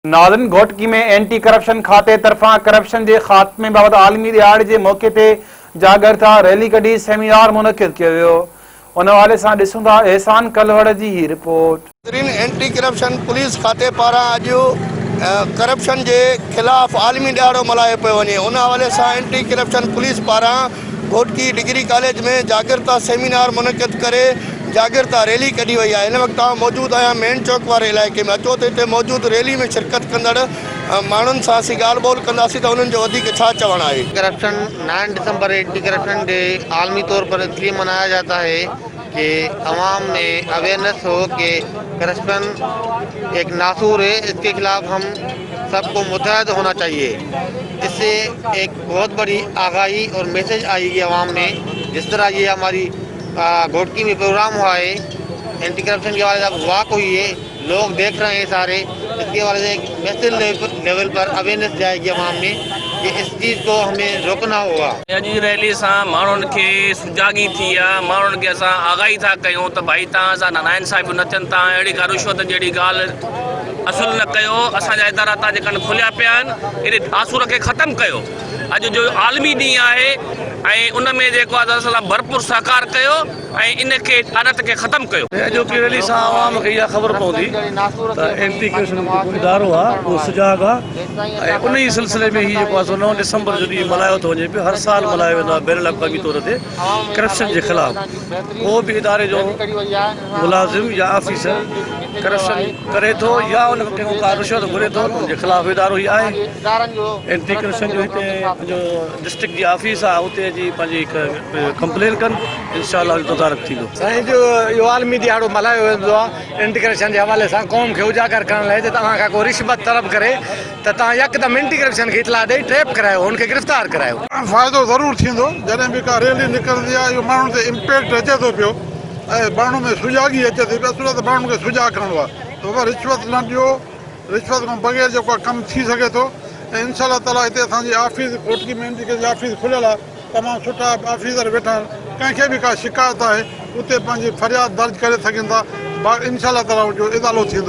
नाज़रीन, घोटकी में anti corruption खाते तरफां करप्शन के खात्मे बाबत आलमी दिहाड़े के मौके ते जागरूकता रैली कढी सेमिनार मुनक़िद किया वियो। उन हवाले सां ॾिसूं था एहसान कलवड़ जी ही रिपोर्ट। एंटी करप्शन पुलिस खाते पारां अॼु करप्शन के खिलाफ आलमी दिहाड़ो मल्हायो पियो वञे। उन हवाले सां एंटी करप्शन पुलिस पारां घोटकी डिग्री कॉलेज में जागरूकता सेमिनार मुनक़िद करे जागरूकता रैली कढी वही है। इन वक्त मौजूद आया मेन चौक वाले इलाके में। अचो तो मौजूद रैली में शिरकत कंदड़ मानुन से असीं ॻाल्हि ॿोल कंदासीं तो उन्हनि जो वधीक छा चवण आहे। Corruption 9 December anti corruption day आलमी तौर पर इसलिए मनाया जाता है कि आवाम में अवेयरनेस हो कि करप्शन एक नासूर है, इसके खिलाफ हम सबको मुतहद होना चाहिए। इससे एक बहुत बड़ी आगाही और मैसेज आएगी आवाम में। जिस तरह ये हमारी घोटकी में प्रोग्राम हुआ है, एंटी करप्शन के हवाले से वाक हुई है, लोग देख रहे हैं सारे। इसके हवाले से एक मैसेज लेवल पर अवेयरनेस जाएगी आवाम में कि इस चीज़ को हमें रोकना होगा। अॼु रैली से माण्हुनि खे सुजागी थी आहे, माण्हुनि खे असां आगाही था कयूं त भाई तव्हां सां नाइंसाफ़ी न थियनि, तव्हां अहिड़ी का रिश्वत जहिड़ी ॻाल्हि असुल न कयो। असांजा इदारा तव्हां जेका खुलिया पिया आहिनि, इन आसूर खे ख़तमु कयो। अॼु जो आलमी ॾींहुं आहे ऐं उन में जेको आहे असां भरपूर सहकार कयो ऐं इन खे आदत खे ख़तमु कयो। अॼोकी रैली सां आवाम खे इहा ख़बर पवंदी त एंटी करप्शन जेको इदारो आहे उहो सुजाग आहे ऐं उन ई सिलसिले में हीउ जेको आहे 9 दिसंबर जो ॾींहुं मल्हायो थो वञे पियो। हर साल मल्हायो वेंदो आहे बैन अक़वामी तौर ते करप्शन जे ख़िलाफ़। को बि इदारे जो मुलाज़िम या ऑफिसर करप्शन करे थो या उन खां का रिश्वत घुरे थो, उनजे ख़िलाफ़ इदारो ई आहे। एंटी करप्शन जो हिते जो डिस्ट्रिक्ट जी ऑफिस आहे उते जी पंहिंजी कंप्लेन कनि, इंशाअल्लाह तदारक थींदो। साईं जो इहो आलमी दिहाड़ो मल्हायो वेंदो आहे एंटी करप्शन के हवाले से क़ौम के उजागर करण लाइ। तव्हां खां को रिश्वत तलब करे त तव्हां यकदम एंटी करप्शन के इतला ॾेई ट्रैप करायो, उनके गिरफ्तार करायो। फ़ाइदो ज़रूर थींदो जॾहिं बि का रैली निकिरंदी आहे। इहो माण्हुनि ते इम्पैक्ट अचे थो पियो ऐं माण्हुनि में सुजागी अचे थी पई। असुल त माण्हुनि खे सुजाग करिणो आहे त रिश्वत न ॾियो, रिश्वत खां बग़ैर जेको आहे कमु थी सघे थो। ऐं इंशाअल्लाह ताला हिते असांजी ऑफिस घोटकी में एंटी करप्शन ऑफिस खुलियल आहे, तमामु सुठा ऑफिसर वेठा आहिनि। कंहिंखे बि का शिकायत आहे उते पंहिंजी फरियाद दर्ज करे सघनि था। इंशाअल्लाह ताला जो इज़ालो थींदो।